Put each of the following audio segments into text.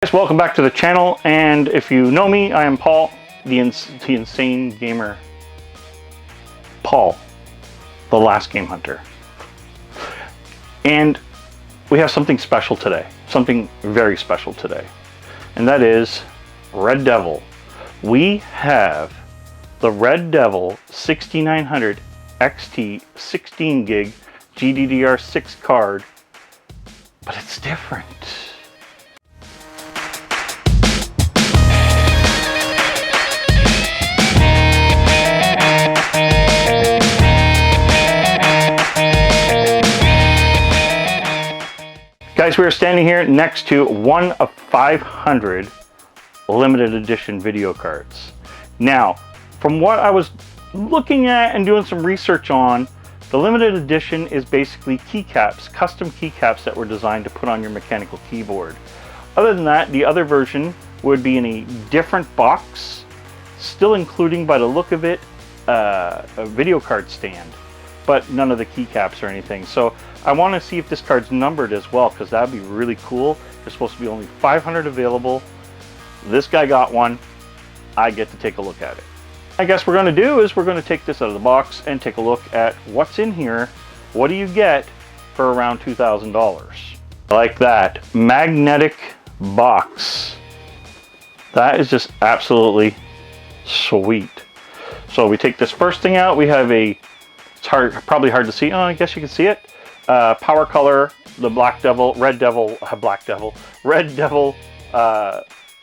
Guys, welcome back to the channel, and if you know me, I am Paul, the insane gamer. Paul, the last game hunter. And we have something special today, something very special today, and that is Red Devil. We have the Red Devil 6900 XT 16 gig GDDR6 card, but it's different. Guys, we are standing here next to one of 500 limited edition video cards. Now, from what I was looking at and doing some research on, the limited edition is basically keycaps, custom keycaps that were designed to put on your mechanical keyboard. Other than that, the other version would be in a different box, still including, by the look of it, a video card stand, but none of the keycaps or anything. So I want to see if this card's numbered as well, because that'd be really cool. There's supposed to be only 500 available. This guy got one. I get to take a look at it. I guess we're going to do is we're going to take this out of the box and take a look at what's in here. What do you get for around $2,000? Like that magnetic box. That is just absolutely sweet. So we take this first thing out. We have a, it's probably hard to see. Oh, I guess you can see it. Powercolor, the Red Devil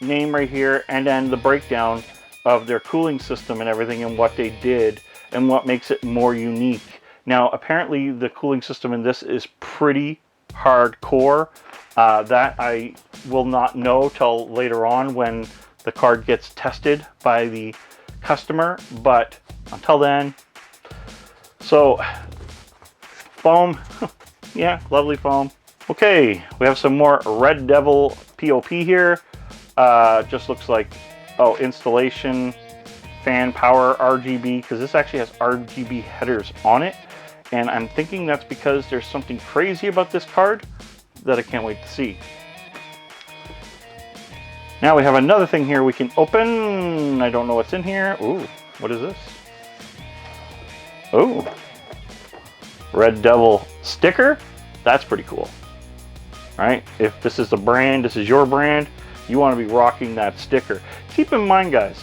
name right here, and then the breakdown of their cooling system and everything and what they did and what makes it more unique. Now, apparently the cooling system in this is pretty hardcore. That I will not know till later on when the card gets tested by the customer, but until then, so foam. Yeah, lovely foam. Okay, we have some more Red Devil POP here. Just looks like, oh, installation, fan power, RGB, because this actually has RGB headers on it. And I'm thinking that's because there's something crazy about this card that I can't wait to see. Now we have another thing here we can open. I don't know what's in here. Ooh, what is this? Ooh. Red Devil sticker. That's pretty cool. Right? If this is the brand, this is your brand, you want to be rocking that sticker. Keep in mind, guys,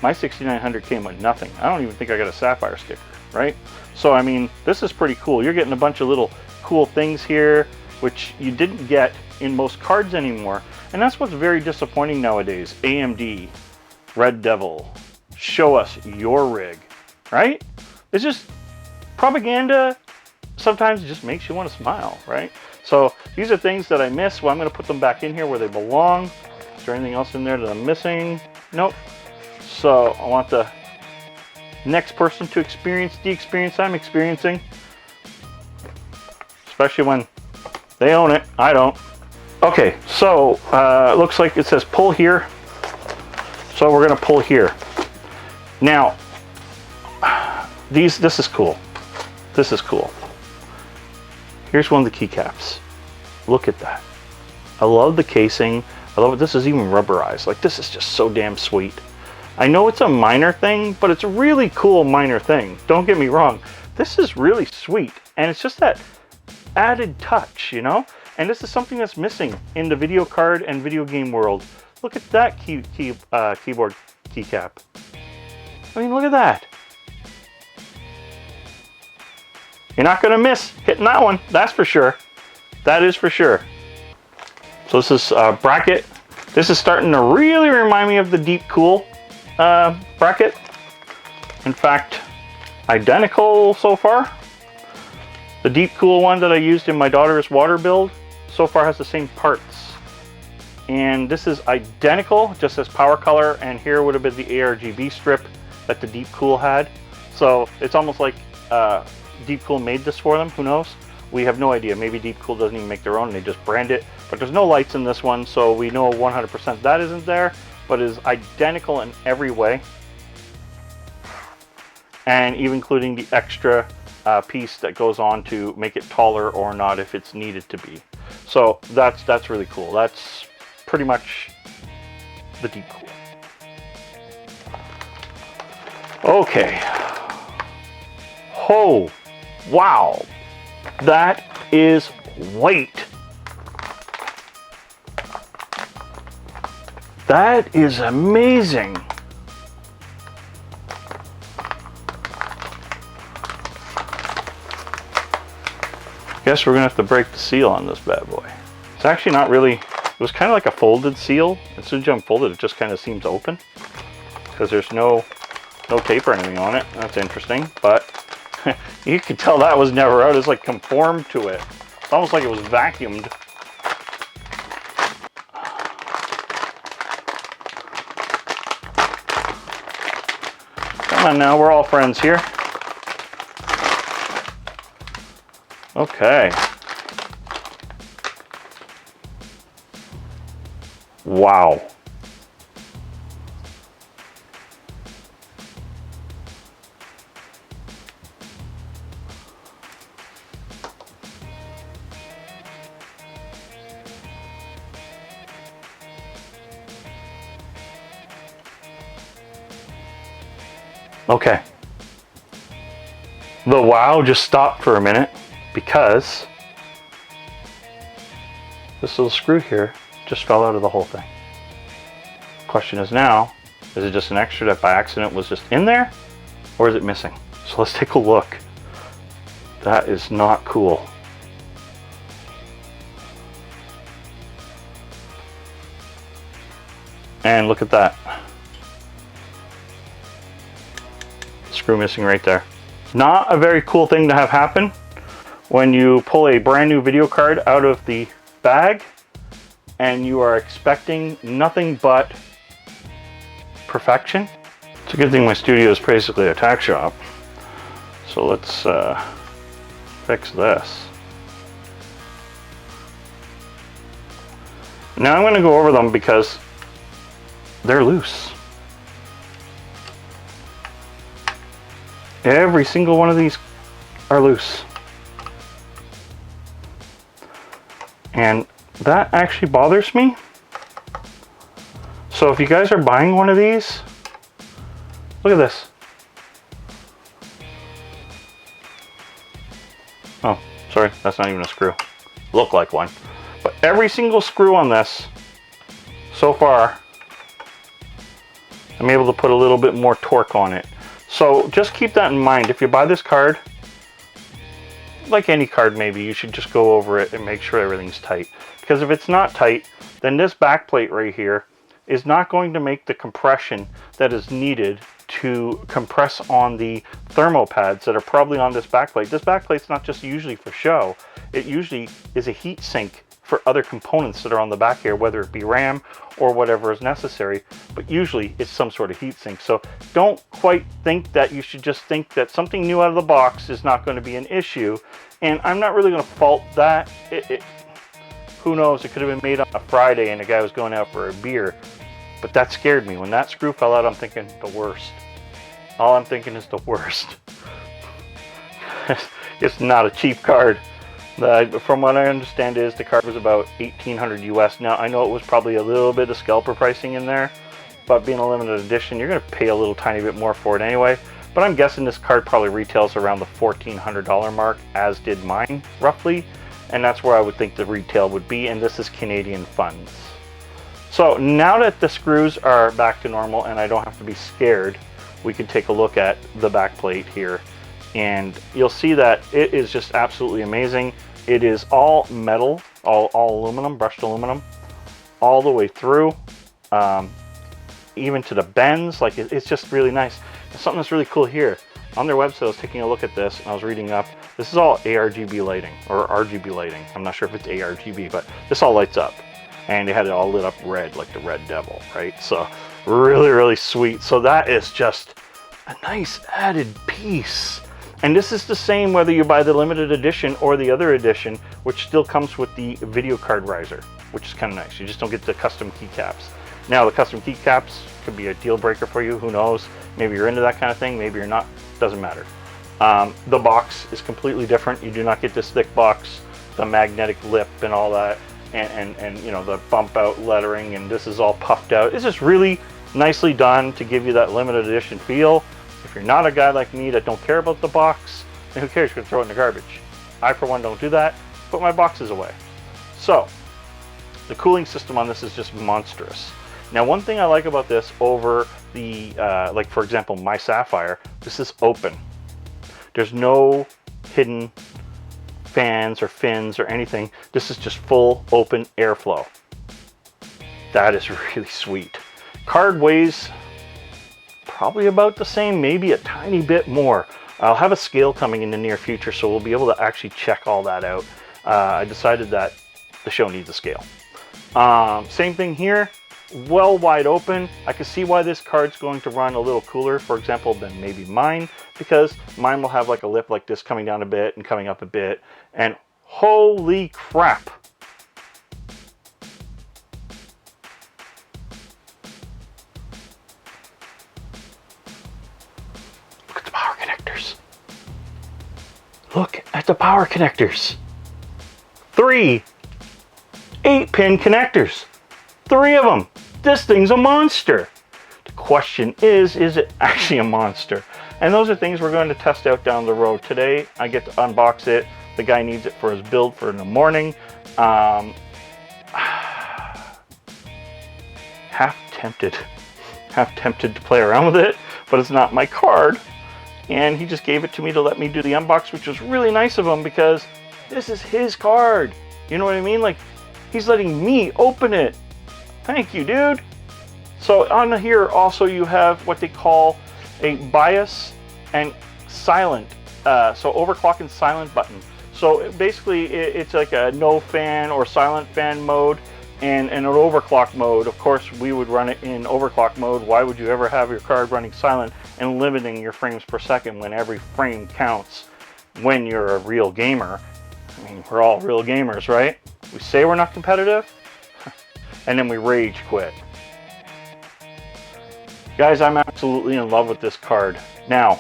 my 6900 came with nothing. I don't even think I got a sapphire sticker, right? So, I mean, this is pretty cool. You're getting a bunch of little cool things here, which you didn't get in most cards anymore. And that's what's very disappointing nowadays. AMD, Red Devil, show us your rig, right? It's just propaganda. Sometimes it just makes you want to smile, right? So these are things that I miss. Well, I'm going to put them back in here where they belong. Is there anything else in there that I'm missing? Nope. So I want the next person to experience the experience I'm experiencing, especially when they own it. I don't. Okay, so it looks like it says pull here. So we're going to pull here. Now, this is cool. This is cool. Here's one of the keycaps. Look at that. I love the casing. I love it. This is even rubberized. Like, this is just so damn sweet. I know it's a minor thing, but it's a really cool minor thing. Don't get me wrong. This is really sweet. And it's just that added touch, you know? And this is something that's missing in the video card and video game world. Look at that keyboard keycap. I mean, look at that. You're not going to miss hitting that one, that's for sure. That is for sure. So this is bracket. This is starting to really remind me of the Deep Cool bracket. In fact, identical so far. The Deep Cool one that I used in my daughter's water build so far has the same parts. And this is identical, just as Powercolor, and here would have been the ARGB strip that the Deep Cool had. So it's almost like Deep Cool made this for them. Who knows? We have no idea. Maybe Deep Cool doesn't even make their own and they just brand it. But there's no lights in this one, so we know 100% that isn't there, but is identical in every way. And even including the extra piece that goes on to make it taller or not if it's needed to be. So that's really cool. That's pretty much the deep cool. Okay. Oh, wow. That is weight. That is amazing. Guess we're gonna have to break the seal on this bad boy. It's actually not really, it was kind of like a folded seal. As soon as you unfold it, it just kind of seems open because there's no tape or anything on it. That's interesting, but you can tell that was never out. It's like conformed to it. It's almost like it was vacuumed. Come on now, we're all friends here. Okay. Wow. Okay. The wow just stopped for a minute because this little screw here just fell out of the whole thing. Question is now, is it just an extra that by accident was just in there, or is it missing? So let's take a look. That is not cool. And look at that. Screw missing right there. Not a very cool thing to have happen when you pull a brand new video card out of the bag and you are expecting nothing but perfection. It's a good thing my studio is basically a tack shop. So let's fix this. Now I'm going to go over them because they're loose. Every single one of these are loose. And that actually bothers me. So if you guys are buying one of these, look at this. Oh, sorry, that's not even a screw. Look like one. But every single screw on this, so far, I'm able to put a little bit more torque on it. So just keep that in mind. If you buy this card, like any card maybe, you should just go over it and make sure everything's tight. Because if it's not tight, then this back plate right here is not going to make the compression that is needed to compress on the thermo pads that are probably on this back plate. This back plate's not just usually for show. It usually is a heat sink for other components that are on the back here, whether it be RAM or whatever is necessary, but usually it's some sort of heat sink. So don't quite think that you should just think that something new out of the box is not going to be an issue. And I'm not really going to fault that. Who knows, it could have been made on a Friday and the guy was going out for a beer, but that scared me. When that screw fell out, I'm thinking the worst. All I'm thinking is the worst. It's not a cheap card. From what I understand is the card was about $1,800 US. Now I know it was probably a little bit of scalper pricing in there, but being a limited edition, you're going to pay a little tiny bit more for it anyway. But I'm guessing this card probably retails around the $1,400 mark, as did mine roughly, and that's where I would think the retail would be. And this is Canadian funds. So now that the screws are back to normal and I don't have to be scared, we can take a look at the back plate here. And you'll see that it is just absolutely amazing. It is all metal, all aluminum, brushed aluminum, all the way through, even to the bends. Like it's just really nice. And something that's really cool here, on their website, I was taking a look at this and I was reading up. This is all ARGB lighting, or RGB lighting. I'm not sure if it's ARGB, but this all lights up. And they had it all lit up red, like the Red Devil, right? So really, really sweet. So that is just a nice added piece. And this is the same whether you buy the limited edition or the other edition, which still comes with the video card riser, which is kind of nice. You just don't get the custom keycaps. Now the custom keycaps could be a deal breaker for you, who knows? Maybe you're into that kind of thing, maybe you're not, doesn't matter. The box is completely different. You do not get this thick box, the magnetic lip and all that. and you know, the bump out lettering, and this is all puffed out. It's just really nicely done to give you that limited edition feel. If you're not a guy like me that don't care about the box, then who cares? You're gonna throw it in the garbage. I, for one, don't do that. Put my boxes away. So the cooling system on this is just monstrous. Now, one thing I like about this over the, like for example, my Sapphire, this is open. There's no hidden fans or fins or anything. This is just full open airflow. That is really sweet. Card weighs probably about the same, maybe a tiny bit more. I'll have a scale coming in the near future, so we'll be able to actually check all that out. I decided that the show needs a scale. Same thing here, well wide open. I can see why this card's going to run a little cooler, for example, than maybe mine, because mine will have like a lip like this coming down a bit and coming up a bit, and holy crap. Look at the power connectors. Look at the power connectors. 3 8-pin connectors. 3 of them. This thing's a monster. The question is it actually a monster? And those are things we're going to test out down the road. Today, I get to unbox it. The guy needs it for his build for in the morning. Half tempted to play around with it, but it's not my card. And he just gave it to me to let me do the unbox, which was really nice of him because this is his card. You know what I mean? Like, he's letting me open it. Thank you, dude. So on here also you have what they call a bias and silent. So overclock and silent button. So basically it's like a no fan or silent fan mode and an overclock mode. Of course, we would run it in overclock mode. Why would you ever have your card running silent and limiting your frames per second when every frame counts when you're a real gamer? I mean, we're all real gamers, right? We say we're not competitive, and then we rage quit. Guys, I'm absolutely in love with this card. Now,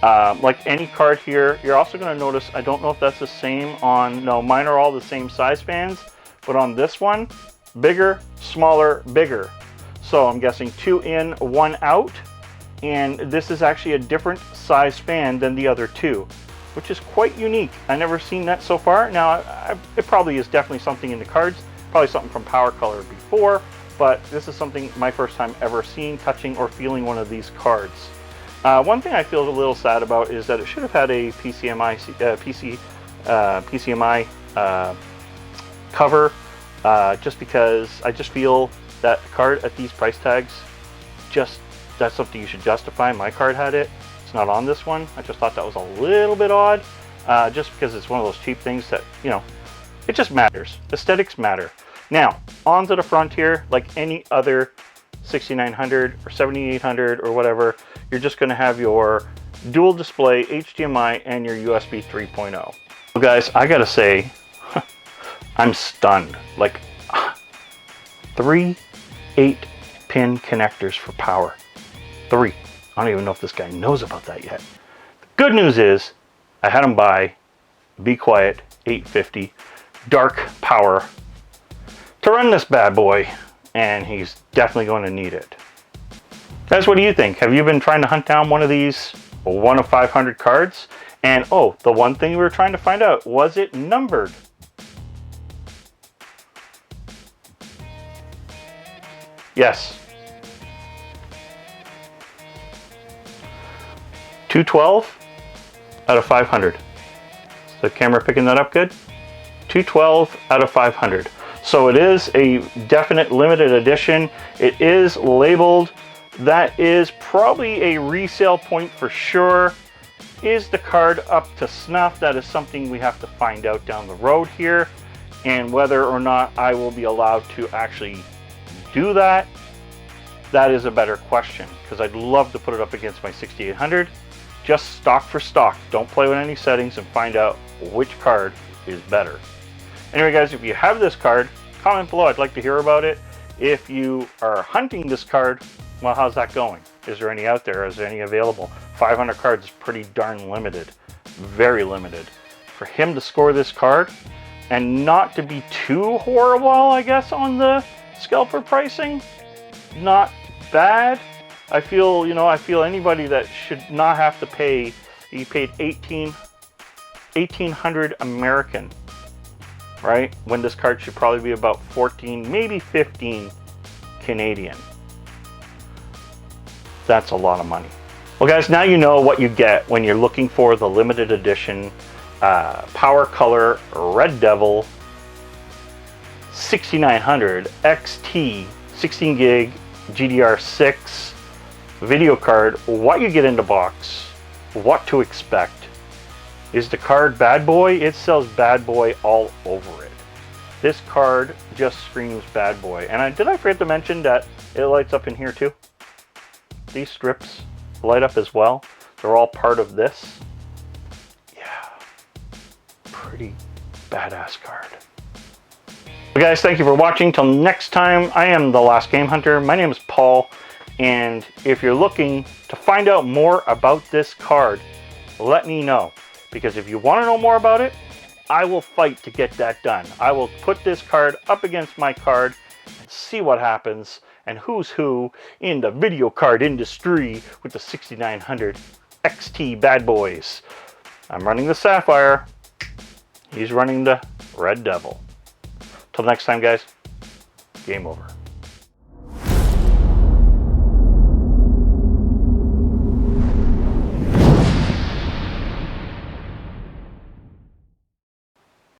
like any card here, you're also going to notice, I don't know if that's the same on, no, mine are all the same size fans, but on this one, bigger, smaller, bigger. So I'm guessing 2 in, 1 out, and this is actually a different size fan than the other 2, which is quite unique. I've never seen that so far. Now, it probably is definitely something in the cards, probably something from Powercolor before, but this is something my first time ever seeing, touching, or feeling one of these cards. One thing I feel a little sad about is that it should have had a PCMI cover, just because I just feel that the card at these price tags, that's something you should justify. My card had it. It's not on this one. I just thought that was a little bit odd, just because it's one of those cheap things that, you know, it just matters. Aesthetics matter. Now, onto the front here, like any other 6900 or 7800 or whatever, you're just going to have your dual display HDMI and your USB 3.0. So guys, I gotta say, I'm stunned. Like 3 8-pin connectors for power. 3. I don't even know if this guy knows about that yet. The good news is I had him buy Be Quiet 850 dark power to run this bad boy, and he's definitely going to need it. Guys, what do you think? Have you been trying to hunt down one of these 1 of 500 cards? And oh, the one thing we were trying to find out, was it numbered? Yes. 212 out of 500. Is the camera picking that up good? 212 out of 500. So it is a definite limited edition. It is labeled. That is probably a resale point for sure. Is the card up to snuff? That is something we have to find out down the road here. And whether or not I will be allowed to actually do that, that is a better question, because I'd love to put it up against my 6800. Just stock for stock. Don't play with any settings and find out which card is better. Anyway, guys, if you have this card, comment below. I'd like to hear about it. If you are hunting this card, well, how's that going? Is there any out there? Is there any available? 500 cards is pretty darn limited. Very limited. For him to score this card, and not to be too horrible, I guess, on the scalper pricing. Not bad. I feel, you know, I feel anybody that should not have to pay. You paid 1,800 American, right? When this card should probably be about 14, maybe 15 Canadian. That's a lot of money. Well, guys, now you know what you get when you're looking for the limited edition Powercolor Red Devil 6900 XT 16 gig GDR6 video card. What you get in the box, what to expect. Is the card bad boy? It sells bad boy all over it. This card just screams bad boy. And did I forget to mention that it lights up in here too? These strips light up as well. They're all part of this. Yeah, pretty badass card. Well, guys, thank you for watching. Till next time, I am the Last Game Hunter. My name is Paul. And if you're looking to find out more about this card, let me know. Because if you want to know more about it, I will fight to get that done. I will put this card up against my card and see what happens and who's who in the video card industry with the 6900 XT bad boys. I'm running the Sapphire. He's running the Red Devil. Till next time, guys, game over.